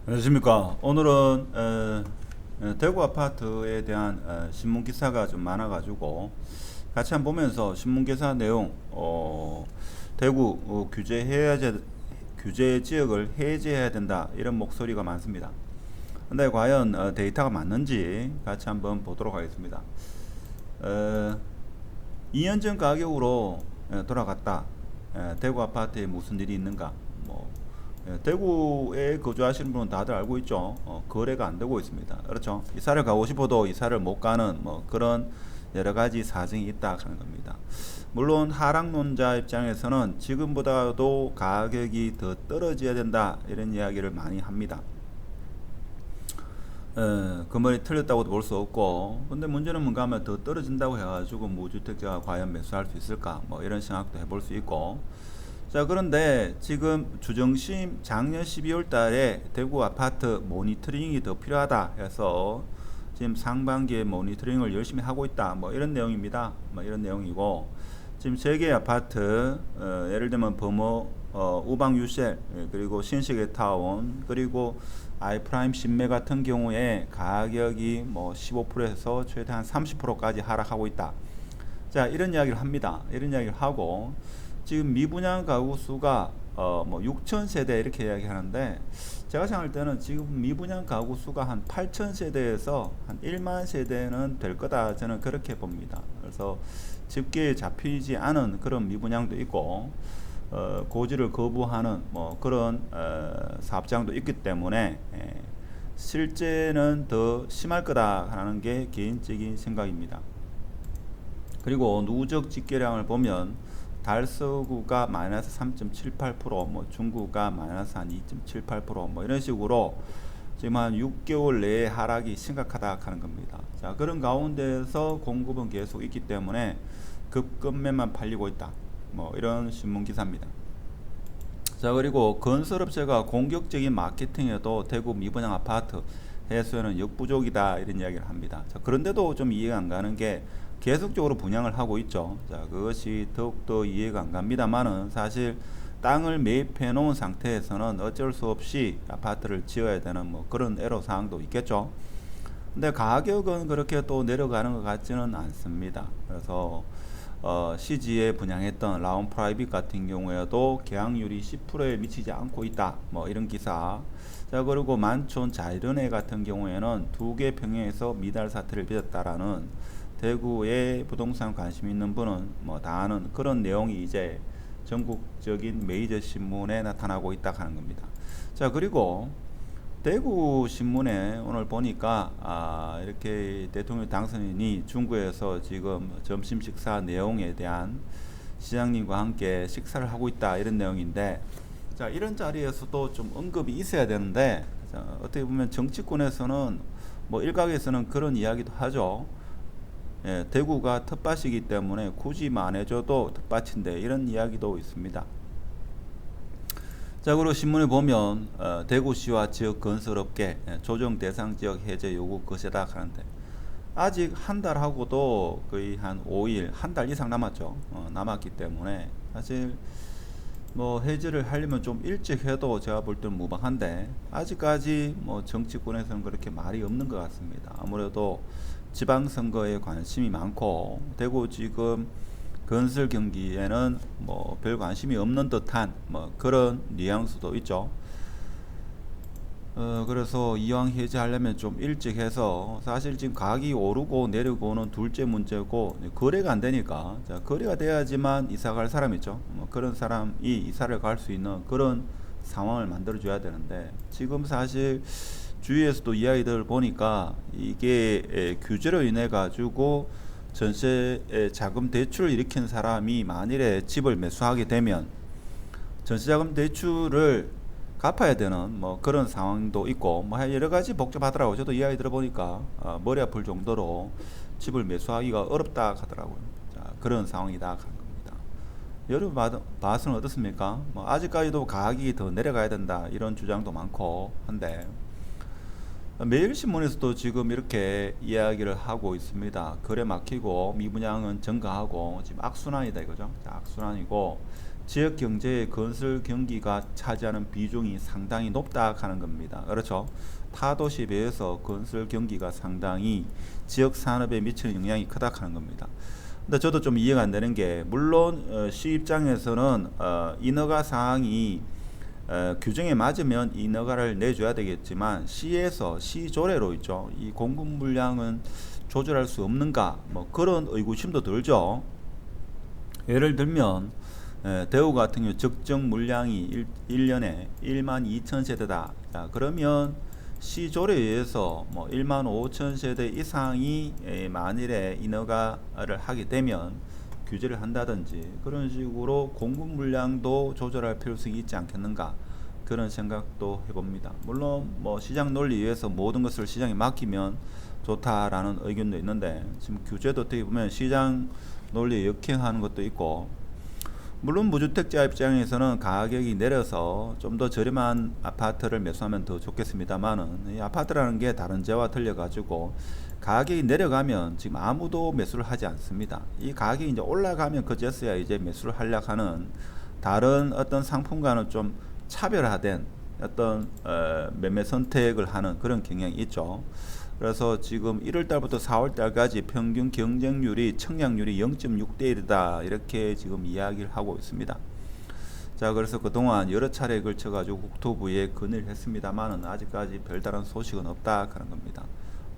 안녕하십니까. 오늘은 대구 아파트에 대한 신문 기사가 좀 많아가지고 같이 한번 보면서 신문 기사 내용, 대구 규제 지역을 해제해야 된다 이런 목소리가 많습니다. 근데 과연 데이터가 맞는지 같이 한번 보도록 하겠습니다. 2년 전 가격으로 돌아갔다. 대구 아파트에 무슨 일이 있는가? 뭐 대구에 거주하시는 분은 다들 알고 있죠. 거래가 안 되고 있습니다. 그렇죠. 이사를 가고 싶어도 이사를 못 가는 뭐 그런 여러 가지 사정이 있다 하는 겁니다. 물론 하락론자 입장에서는 지금보다도 가격이 더 떨어져야 된다 이런 이야기를 많이 합니다. 그 말이 틀렸다고도 볼 수 없고, 근데 문제는 뭔가 하면 더 떨어진다고 해가지고 무주택자가 과연 매수할 수 있을까 뭐 이런 생각도 해볼 수 있고. 자, 그런데 지금 주정심 작년 12월 달에 대구 아파트 모니터링이 더 필요하다 해서 지금 상반기에 모니터링을 열심히 하고 있다 뭐 이런 내용입니다. 뭐 이런 내용이고, 지금 세 개 아파트, 예를 들면 범어 우방 유셀, 그리고 신세계 타운, 그리고 아이프라임 신매 같은 경우에 가격이 뭐 15%에서 최대한 30%까지 하락하고 있다. 자, 이런 이야기를 합니다. 이런 이야기를 하고, 지금 미분양 가구 수가 뭐 6천 세대 이렇게 이야기하는데, 제가 생각할 때는 지금 미분양 가구 수가 한 8천 세대에서 한 1만 세대는 될 거다, 저는 그렇게 봅니다. 그래서 집계에 잡히지 않은 그런 미분양도 있고, 고지를 거부하는 뭐 그런 사업장도 있기 때문에 실제는 더 심할 거다라는 게 개인적인 생각입니다. 그리고 누적 집계량을 보면 달서구가 마이너스 3.78%, 뭐 중구가 마이너스 한 2.78%뭐 이런 식으로 지금 한 6개월 내에 하락이 심각하다 하는 겁니다. 자, 그런 가운데서 공급은 계속 있기 때문에 급급매만 팔리고 있다. 뭐 이런 신문 기사입니다. 자, 그리고 건설업체가 공격적인 마케팅에도 대구 미분양 아파트 해소에는 역부족이다 이런 이야기를 합니다. 자, 그런데도 좀 이해가 안 가는 게 계속적으로 분양을 하고 있죠. 자, 그것이 더욱더 이해가 안 갑니다만은 사실 땅을 매입해 놓은 상태에서는 어쩔 수 없이 아파트를 지어야 되는 뭐 그런 애로 사항도 있겠죠. 근데 가격은 그렇게 또 내려가는 것 같지는 않습니다. 그래서 CG에 분양했던 라운 프라이빗 같은 경우에도 계약률이 10%에 미치지 않고 있다. 뭐 이런 기사. 자, 그리고 만촌 자이른해 같은 경우에는 2개 평형에서 미달 사태를 빚었다라는, 대구에 부동산 관심 있는 분은 뭐 다 아는 그런 내용이 이제 전국적인 메이저 신문에 나타나고 있다 하는 겁니다. 자, 그리고 대구 신문에 오늘 보니까 이렇게 대통령 당선인이 중구에서 지금 점심 식사 내용에 대한 시장님과 함께 식사를 하고 있다 이런 내용인데, 자, 이런 자리에서도 좀 언급이 있어야 되는데, 자, 어떻게 보면 정치권에서는 뭐 일각에서는 그런 이야기도 하죠. 예, 대구가 텃밭이기 때문에 굳이 안 해줘도 텃밭인데 이런 이야기도 있습니다. 자, 그리고 신문에 보면 대구시와 지역 건설업계 조정 대상 지역 해제 요구 거세다 하는데, 아직 한 달하고도 거의 한 5일, 한 달 이상 남았죠. 남았기 때문에 사실 뭐 해제를 하려면 좀 일찍 해도 제가 볼 때는 무방한데, 아직까지 뭐 정치권에서는 그렇게 말이 없는 것 같습니다. 아무래도 지방선거에 관심이 많고, 대구 지금 건설 경기에는 뭐 별 관심이 없는 듯한 뭐 그런 뉘앙스도 있죠. 그래서 이왕 해제하려면 좀 일찍 해서, 사실 지금 가격이 오르고 내리고는 둘째 문제고 거래가 안 되니까, 자, 거래가 돼야지만 이사 갈 사람 있죠. 뭐 그런 사람이 이사를 갈 수 있는 그런 상황을 만들어 줘야 되는데, 지금 사실 주위에서도 이야기들 보니까 이게 규제로 인해 가지고 전세 자금 대출을 일으킨 사람이 만일에 집을 매수하게 되면 전세자금 대출을 갚아야 되는 뭐 그런 상황도 있고, 뭐 여러 가지 복잡하더라고요. 저도 이야기 들어보니까 머리 아플 정도로 집을 매수하기가 어렵다 하더라고요. 자, 그런 상황이다 하는 겁니다. 여러분 봐서는 어떻습니까? 뭐 아직까지도 가격이 더 내려가야 된다 이런 주장도 많고 한데, 매일신문에서도 지금 이렇게 이야기를 하고 있습니다. 거래 막히고 미분양은 증가하고 지금 악순환이다 이거죠. 자, 악순환이고, 지역 경제의 건설 경기가 차지하는 비중이 상당히 높다 하는 겁니다. 그렇죠? 타도시에 비해서 건설 경기가 상당히 지역 산업에 미치는 영향이 크다 하는 겁니다. 근데 저도 좀 이해가 안 되는 게, 물론 시 입장에서는 인허가 사항이 규정에 맞으면 인허가를 내줘야 되겠지만, 시에서 시조례로 있죠. 이 공급 물량은 조절할 수 없는가, 뭐 그런 의구심도 들죠. 예를 들면 대구 같은 경우 적정 물량이 1년에 1만 2천 세대다. 자, 그러면 시조례에 의해서 뭐 1만 5천 세대 이상이 만일에 인허가를 하게 되면 규제를 한다든지 그런 식으로 공급 물량도 조절할 필요성이 있지 않겠는가, 그런 생각도 해봅니다. 물론 뭐 시장 논리에 의해서 모든 것을 시장에 맡기면 좋다라는 의견도 있는데, 지금 규제도 어떻게 보면 시장 논리에 역행하는 것도 있고, 물론 무주택자 입장에서는 가격이 내려서 좀 더 저렴한 아파트를 매수하면 더 좋겠습니다만은, 이 아파트라는 게 다른 재와 틀려가지고 가격이 내려가면 지금 아무도 매수를 하지 않습니다. 이 가격이 이제 올라가면 그제서야 이제 매수를 하려고 하는, 다른 어떤 상품과는 좀 차별화된 어떤 매매 선택을 하는 그런 경향이 있죠. 그래서 지금 1월달부터 4월달까지 평균 경쟁률이, 청약률이 0.6대 1이다 이렇게 지금 이야기를 하고 있습니다. 자, 그래서 그동안 여러 차례에 걸쳐 가지고 국토부에 건의를 했습니다만은 아직까지 별다른 소식은 없다 하는 겁니다.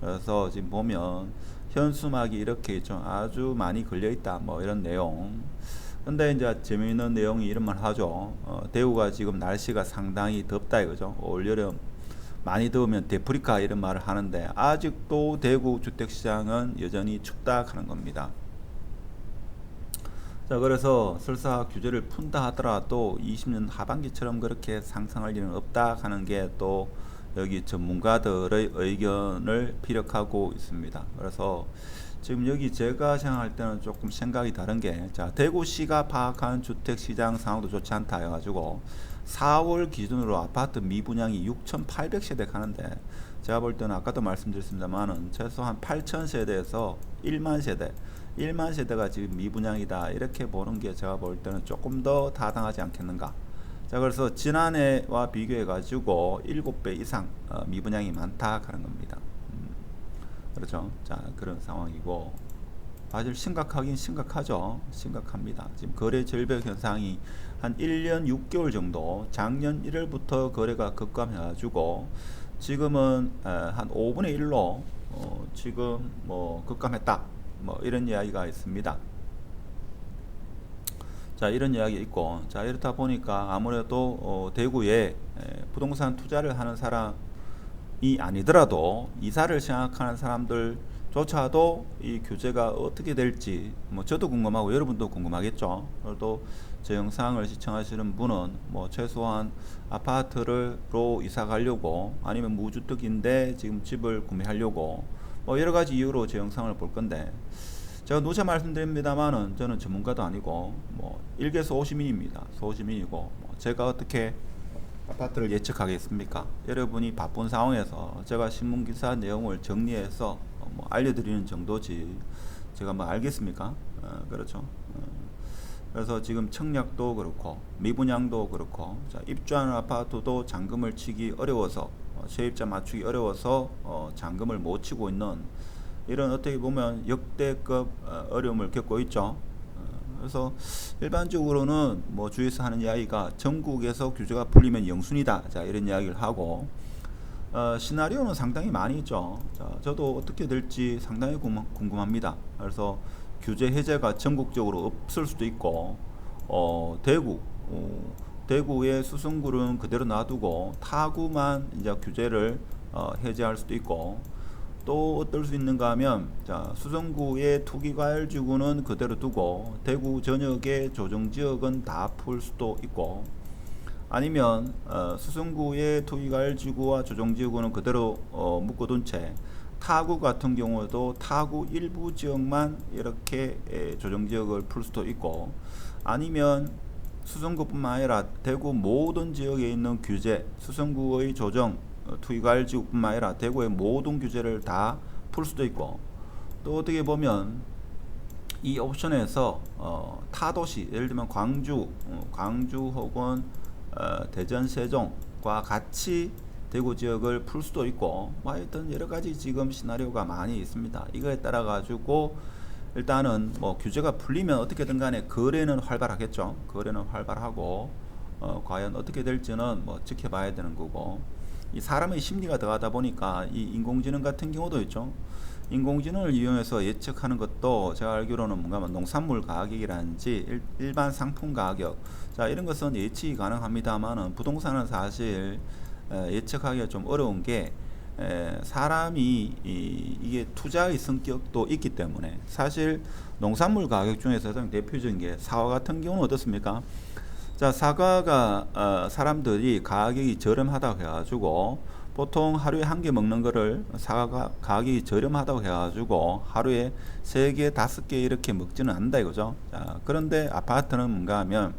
그래서 지금 보면 현수막이 이렇게 좀 아주 많이 걸려 있다, 뭐 이런 내용. 근데 이제 재미있는 내용이 이런 말 하죠. 대구가 지금 날씨가 상당히 덥다 이거죠. 올여름 많이 더우면 데프리카 이런 말을 하는데, 아직도 대구 주택시장은 여전히 춥다 하는 겁니다. 자, 그래서 설사 규제를 푼다 하더라도 20년 하반기처럼 그렇게 상승할 일은 없다 하는 게 또 여기 전문가들의 의견을 피력하고 있습니다. 그래서 지금 여기 제가 생각할 때는 조금 생각이 다른 게, 자, 대구시가 파악한 주택시장 상황도 좋지 않다 해가지고 4월 기준으로 아파트 미분양이 6,800세대 가는데, 제가 볼 때는 아까도 말씀드렸습니다만은 최소한 8,000세대에서 1만 세대, 1만 세대가 지금 미분양이다 이렇게 보는 게 제가 볼 때는 조금 더 타당하지 않겠는가. 자, 그래서 지난해와 비교해 가지고 7배 이상 미분양이 많다 하는 겁니다. 그렇죠. 자, 그런 상황이고, 사실 심각하긴 심각하죠. 심각합니다. 지금 거래 절벽 현상이 한 1년 6개월 정도, 작년 1월부터 거래가 급감해 가지고 지금은 한 5분의 1로 지금 뭐 급감했다, 뭐 이런 이야기가 있습니다. 자, 이런 이야기 있고, 자, 이렇다 보니까 아무래도 대구에 부동산 투자를 하는 사람이 아니더라도 이사를 생각하는 사람들조차도 이 규제가 어떻게 될지 뭐 저도 궁금하고 여러분도 궁금하겠죠. 그래도 제 영상을 시청하시는 분은 뭐 최소한 아파트로 이사 가려고, 아니면 무주택인데 지금 집을 구매하려고 뭐 여러 가지 이유로 제 영상을 볼 건데, 제가 누차 말씀드립니다만은 저는 전문가도 아니고 뭐 일개소 소시민입니다. 소시민이고, 뭐 제가 어떻게 아파트를 예측하겠습니까? 여러분이 바쁜 상황에서 제가 신문기사 내용을 정리해서 뭐 알려드리는 정도지 제가 뭐 알겠습니까? 그렇죠. 그래서 지금 청약도 그렇고 미분양도 그렇고, 자, 입주하는 아파트도 잔금을 치기 어려워서, 세입자 맞추기 어려워서 잔금을 못 치고 있는, 이런 어떻게 보면 역대급 어려움을 겪고 있죠. 그래서 일반적으로는 뭐 주위에서 하는 이야기가 전국에서 규제가 풀리면 영순이다, 자, 이런 이야기를 하고, 시나리오는 상당히 많이 있죠. 자, 저도 어떻게 될지 상당히 궁금합니다. 그래서 규제 해제가 전국적으로 없을 수도 있고, 대구의 수성구는 그대로 놔두고 타구만 이제 규제를 해제할 수도 있고, 또 어떨 수 있는가 하면, 자, 수성구의 투기과열지구는 그대로 두고 대구 전역의 조정지역은 다 풀 수도 있고, 아니면 수성구의 투기과열지구와 조정지구는 그대로 묶어둔 채 타구 같은 경우에도 타구 일부 지역만 이렇게 조정지역을 풀 수도 있고, 아니면 수성구뿐만 아니라 대구 모든 지역에 있는 규제, 수성구의 조정 투기과열지구뿐만 아니라 대구의 모든 규제를 다 풀 수도 있고, 또 어떻게 보면 이 옵션에서 타도시, 예를 들면 광주 혹은 대전, 세종과 같이 대구 지역을 풀 수도 있고, 뭐 하여튼 여러 가지 지금 시나리오가 많이 있습니다. 이거에 따라 가지고 일단은 뭐 규제가 풀리면 어떻게든 간에 거래는 활발하겠죠. 거래는 활발하고 과연 어떻게 될지는 뭐 지켜봐야 되는 거고, 이 사람의 심리가 들어가다 보니까 이 인공지능 같은 경우도 있죠. 인공지능을 이용해서 예측하는 것도 제가 알기로는 뭔가 뭐 농산물 가격이라든지 일반 상품 가격, 자 이런 것은 예측이 가능합니다만은 부동산은 사실 예측하기가 좀 어려운 게 사람이 이게 투자의 성격도 있기 때문에, 사실 농산물 가격 중에서 가장 대표적인 게 사과 같은 경우는 어떻습니까? 자, 사과가 사람들이 가격이 저렴하다고 해가지고 보통 하루에 한 개 먹는 거를 사과가 가격이 저렴하다고 해가지고 하루에 3개, 5개 이렇게 먹지는 않는다 이거죠. 자, 그런데 아파트는 뭔가 하면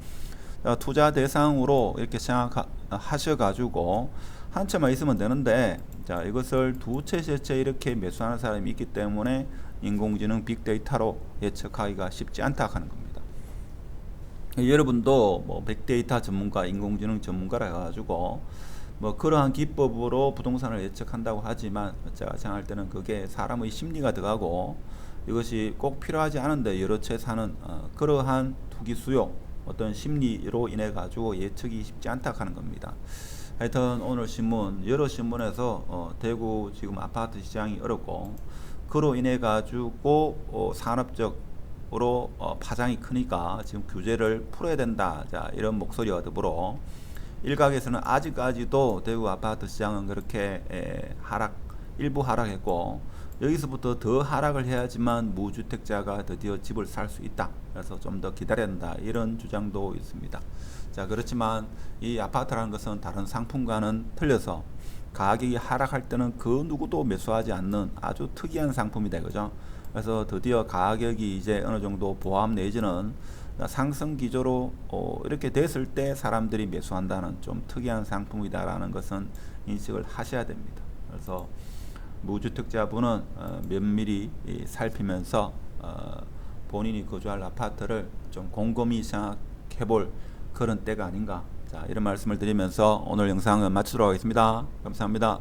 투자 대상으로 이렇게 생각하셔가지고 한 채만 있으면 되는데, 자 이것을 두 채, 세 채 이렇게 매수하는 사람이 있기 때문에 인공지능 빅데이터로 예측하기가 쉽지 않다 하는 겁니다. 여러분도 뭐 빅데이터 전문가, 인공지능 전문가라 해가지고 뭐 그러한 기법으로 부동산을 예측한다고 하지만 제가 생각할 때는 그게 사람의 심리가 들어가고 이것이 꼭 필요하지 않은데 여러 채 사는 그러한 투기 수요, 어떤 심리로 인해 가지고 예측이 쉽지 않다 하는 겁니다. 하여튼 오늘 신문, 여러 신문에서 대구 지금 아파트 시장이 어렵고 그로 인해 가지고 산업적으로 파장이 크니까 지금 규제를 풀어야 된다, 자 이런 목소리와 더불어 일각에서는 아직까지도 대구 아파트 시장은 그렇게 일부 하락했고 여기서부터 더 하락을 해야지만 무주택자가 드디어 집을 살 수 있다, 그래서 좀 더 기다려야 된다, 이런 주장도 있습니다. 자 그렇지만 이 아파트라는 것은 다른 상품과는 틀려서 가격이 하락할 때는 그 누구도 매수하지 않는 아주 특이한 상품이다, 그죠? 그래서 드디어 가격이 이제 어느 정도 보합 내지는 상승 기조로 이렇게 됐을 때 사람들이 매수한다는 좀 특이한 상품이다라는 것은 인식을 하셔야 됩니다. 그래서 무주택자분은 면밀히 살피면서 본인이 거주할 아파트를 좀 곰곰이 생각해볼 그런 때가 아닌가, 자 이런 말씀을 드리면서 오늘 영상은 마치도록 하겠습니다. 감사합니다.